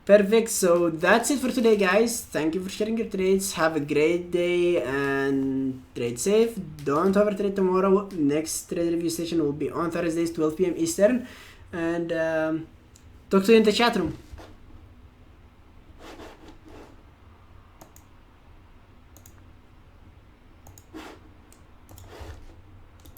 perfect. So that's it for today, guys. Thank you for sharing your trades. Have a great day and trade safe. Don't overtrade tomorrow. Next trade review session will be on Thursdays, 12 p.m. Eastern. And talk to you in the chat room.